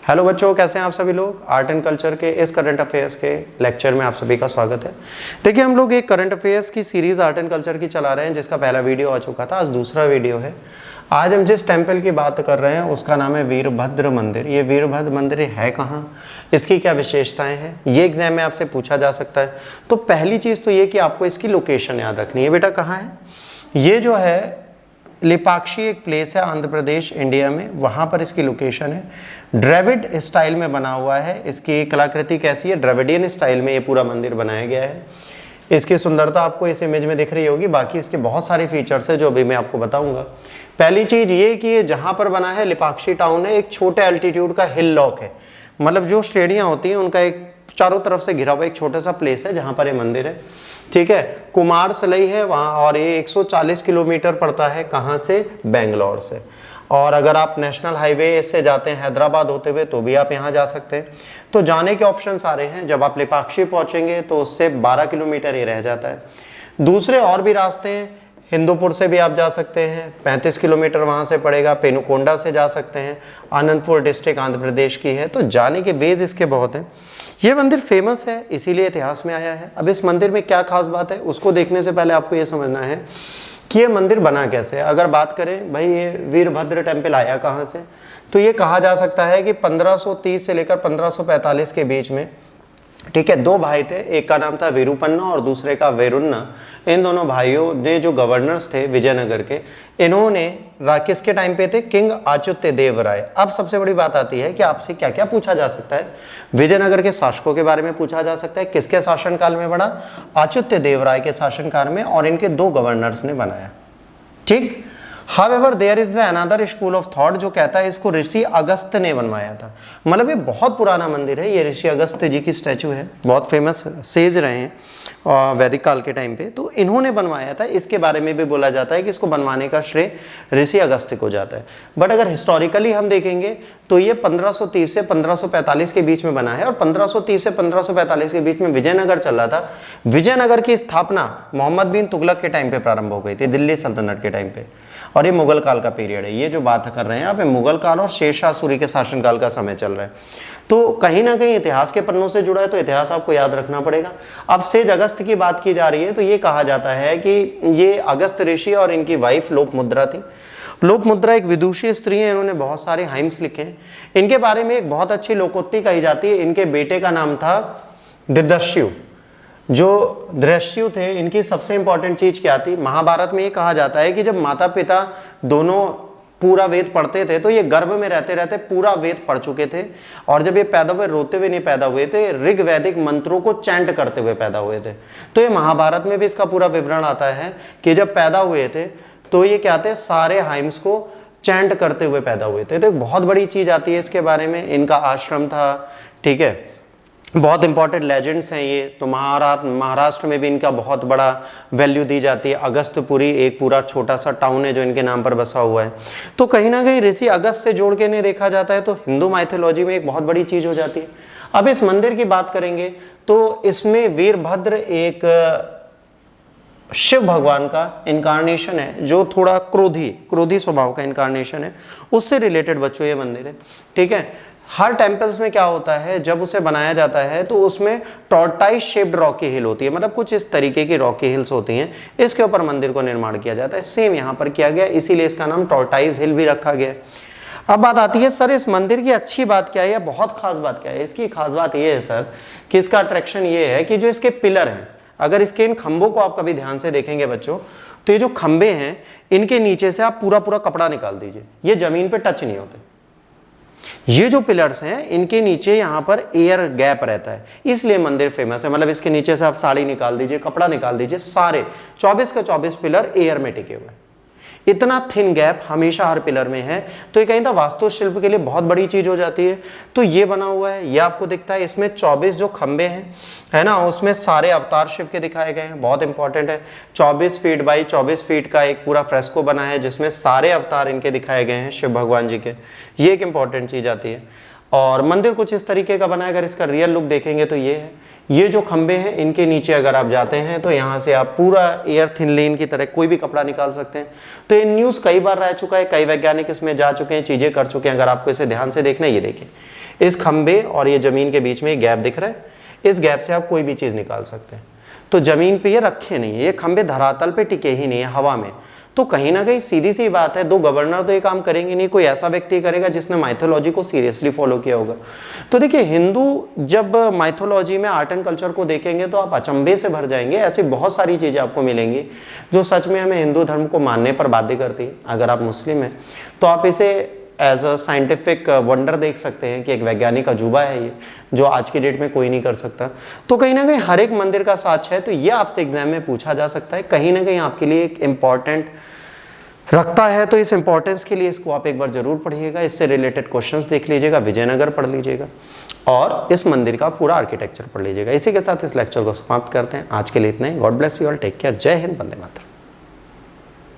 Hello बच्चों, कैसे हैं आप सभी लोग। आर्ट एंड कल्चर के इस करंट अफेयर्स के लेक्चर में आप सभी का स्वागत है। देखिए, हम लोग एक करंट अफेयर्स की सीरीज आर्ट एंड कल्चर की चला रहे हैं, जिसका पहला वीडियो आ चुका था, आज दूसरा वीडियो है। आज हम जिस टेम्पल की बात कर रहे हैं उसका नाम है वीरभद्र मंदिर। ये वीरभद्र मंदिर है कहाँ, इसकी क्या विशेषताएं हैं, ये एग्जाम में आपसे पूछा जा सकता है। तो पहली चीज़ तो ये कि आपको इसकी लोकेशन याद रखनी है। बेटा कहाँ है ये, जो है लेपाक्षी एक प्लेस है आंध्र प्रदेश इंडिया में, वहाँ पर इसकी लोकेशन है। द्रविड स्टाइल में बना हुआ है। इसकी कलाकृति कैसी है, द्रविडियन स्टाइल में ये पूरा मंदिर बनाया गया है। इसकी सुंदरता आपको इस इमेज में दिख रही होगी, बाकी इसके बहुत सारे फीचर्स है जो अभी मैं आपको बताऊंगा। पहली चीज़ ये कि ये जहाँ पर बना है लेपाक्षी टाउन है, एक छोटे एल्टीट्यूड का हिल लॉक है। मतलब जो श्रेणियाँ होती हैं उनका एक चारों तरफ से घिरा हुआ एक छोटा सा प्लेस है जहाँ पर ये मंदिर है। ठीक है, कुमार सलई है वहाँ, और ये 140 किलोमीटर पड़ता है कहाँ से, बेंगलोर से। और अगर आप नेशनल हाईवे से जाते हैं हैदराबाद होते हुए तो भी आप यहाँ जा सकते हैं। तो जाने के ऑप्शन सारे हैं। जब आप लेपाक्षी पहुँचेंगे तो उससे 12 किलोमीटर ये रह जाता है। दूसरे और भी रास्ते हैं, हिंदूपुर से भी आप जा सकते हैं, 35 किलोमीटर वहाँ से पड़ेगा। पेनुकोंडा से जा सकते हैं, अनंतपुर डिस्ट्रिक्ट आंध्र प्रदेश की है। तो जाने के वेज इसके बहुत हैं। ये मंदिर फेमस है इसीलिए इतिहास में आया है। अब इस मंदिर में क्या खास बात है उसको देखने से पहले आपको ये समझना है कि ये मंदिर बना कैसे है। अगर बात करें भाई ये वीरभद्र टेम्पल आया कहाँ से, तो ये कहा जा सकता है कि 1530 से लेकर 1545 के बीच में, ठीक है, दो भाई थे, एक का नाम था वीरूपन्ना और दूसरे का वेरुन्ना। इन दोनों भाइयों ने जो गवर्नर्स थे विजयनगर के, इन्होंने किसके टाइम पे थे, किंग आच्युत्य देव राय। अब सबसे बड़ी बात आती है कि आपसे क्या क्या पूछा जा सकता है। विजयनगर के शासकों के बारे में पूछा जा सकता है, किसके शासनकाल में बना, आच्युत्य देव राय के शासनकाल में, और इनके दो गवर्नर्स ने बनाया। ठीक, However, there is the another school of thought जो कहता है इसको ऋषि अगस्त ने बनवाया था। मतलब ये बहुत पुराना मंदिर है, ये ऋषि अगस्त जी की स्टैचू है, बहुत फेमस सेज रहे हैं वैदिक काल के टाइम पे, तो इन्होंने बनवाया था। इसके बारे में भी बोला जाता है कि इसको बनवाने का श्रेय ऋषि अगस्त को जाता है। बट अगर हिस्टोरिकली हम देखेंगे तो ये 1530 से 1545 के बीच में बना है, और 1530 से 1545 के बीच में विजयनगर चल रहा था। विजयनगर की स्थापना मोहम्मद बिन तुगलक के टाइम पे प्रारंभ हो गई थी, दिल्ली सल्तनत के टाइम पे, और ये मुगल काल का पीरियड है। ये जो बात कर रहे हैं आप, मुगल काल और शेरशाह सूरी के शासनकाल का समय चल रहा है। तो कहीं ना कहीं इतिहास के पन्नों से जुड़ा है, तो इतिहास आपको याद रखना पड़ेगा। अब सेज अगस्त की बात की जा रही है तो ये कहा जाता है कि ये अगस्त ऋषि और इनकी वाइफ लोपमुद्रा थी। लोपमुद्रा एक विदुषी स्त्री है, इन्होंने बहुत सारे हाइम्स लिखे हैं। इनके बारे में एक बहुत अच्छी लोकोक्ति कही जाती है। इनके बेटे का नाम था दिदस्यु। जो दृश्यु थे, इनकी सबसे इंपॉर्टेंट चीज क्या थी, महाभारत में ये कहा जाता है कि जब माता पिता दोनों पूरा वेद पढ़ते थे तो ये गर्भ में रहते रहते पूरा वेद पढ़ चुके थे, और जब ये पैदा हुए रोते हुए नहीं पैदा हुए थे, ऋग वैदिक मंत्रों को चैंट करते हुए पैदा हुए थे। तो ये महाभारत में भी इसका पूरा विवरण आता है कि जब पैदा हुए थे तो ये क्या थे, सारे हाइम्स को चैंट करते हुए पैदा हुए थे। तो एक बहुत बड़ी चीज आती है इसके बारे में। इनका आश्रम था, ठीक है, बहुत इंपॉर्टेंट लेजेंड्स हैं ये। तो महाराष्ट्र में भी इनका बहुत बड़ा वैल्यू दी जाती है। अगस्तपुरी एक पूरा छोटा सा टाउन है जो इनके नाम पर बसा हुआ है। तो कहीं ना कहीं ऋषि अगस्त से जोड़ के नहीं देखा जाता है तो हिंदू माइथोलॉजी में एक बहुत बड़ी चीज हो जाती है। अब इस मंदिर की बात करेंगे तो इसमें वीरभद्र एक शिव भगवान का इनकारनेशन है, जो थोड़ा क्रोधी स्वभाव का इनकारनेशन है। उससे रिलेटेड बच्चों ये मंदिर है। ठीक है, हर टेम्पल्स में क्या होता है, जब उसे बनाया जाता है तो उसमें टॉर्टाइज शेप्ड रॉकी हिल होती है, मतलब कुछ इस तरीके की रॉकी हिल्स होती हैं, इसके ऊपर मंदिर को निर्माण किया जाता है। सेम यहाँ पर किया गया, इसीलिए इसका नाम टॉर्टाइज हिल भी रखा गया। अब बात आती है सर इस मंदिर की अच्छी बात क्या है या बहुत खास बात क्या है। इसकी खास बात यह है सर कि इसका अट्रैक्शन ये है कि जो इसके पिलर हैं, अगर इसके इन खंभों को आप कभी ध्यान से देखेंगे बच्चों, तो ये जो खंभे हैं इनके नीचे से आप पूरा कपड़ा निकाल दीजिए, ये जमीन पे टच नहीं होते। ये जो पिलर्स हैं इनके नीचे यहाँ पर एयर गैप रहता है, इसलिए मंदिर फेमस है। मतलब इसके नीचे से आप साड़ी निकाल दीजिए, कपड़ा निकाल दीजिए, सारे 24 के 24 पिलर एयर में टिके हुए हैं। इतना थिन गैप हमेशा हर पिलर में है। तो ये कहीं तो वास्तुशिल्प के लिए बहुत बड़ी चीज हो जाती है। तो ये बना हुआ है, ये आपको दिखता है। इसमें 24 जो खंबे हैं, है ना, उसमें सारे अवतार शिव के दिखाए गए हैं, बहुत इंपॉर्टेंट है। 24 फीट बाई 24 फीट का एक पूरा फ्रेस्को बना है जिसमें सारे अवतार इनके दिखाए गए हैं शिव भगवान जी के। ये एक इंपॉर्टेंट चीज आती है। और मंदिर कुछ इस तरीके का बना है। अगर इसका रियल लुक देखेंगे तो ये है, ये जो खंबे हैं इनके नीचे अगर आप जाते हैं तो यहाँ से आप पूरा एयर थिन लेन की तरह कोई भी कपड़ा निकाल सकते हैं। तो ये न्यूज़ कई बार रह चुका है, कई वैज्ञानिक इसमें जा चुके हैं, चीज़ें कर चुके हैं। अगर आपको इसे ध्यान से देखना है, ये देखिए इस खंबे और ये जमीन के बीच में एक गैप दिख रहा है, इस गैप से आप कोई भी चीज़ निकाल सकते हैं। तो जमीन पे ये रखे नहीं है, ये खंबे धरातल पे टिके ही नहीं है, हवा में। तो कहीं ना कहीं सीधी सी बात है, दो गवर्नर तो ये काम करेंगे नहीं, कोई ऐसा व्यक्ति करेगा जिसने माइथोलॉजी को सीरियसली फॉलो किया होगा। तो देखिए, हिंदू जब माइथोलॉजी में आर्ट एंड कल्चर को देखेंगे तो आप अचंभे से भर जाएंगे। ऐसी बहुत सारी चीज़ें आपको मिलेंगी जो सच में हमें हिंदू धर्म को मानने पर बाध्य करती है। अगर आप मुस्लिम हैं तो आप इसे एज अ साइंटिफिक वंडर देख सकते हैं कि एक वैज्ञानिक अजूबा है ये, जो आज की डेट में कोई नहीं कर सकता। तो कहीं ना कहीं हर एक मंदिर का साक्ष्य है, तो ये आपसे एग्जाम में पूछा जा सकता है, कहीं ना कहीं आपके लिए एक इम्पॉर्टेंट रखता है। तो इस इंपॉर्टेंस के लिए इसको आप एक बार जरूर पढ़िएगा, इससे रिलेटेड क्वेश्चंस देख लीजिएगा, विजयनगर पढ़ लीजिएगा और इस मंदिर का पूरा आर्किटेक्चर पढ़ लीजिएगा। इसी के साथ इस लेक्चर को समाप्त करते हैं। आज के लिए इतना ही। God bless you all, take care, जय हिंद, वंदे मातरम।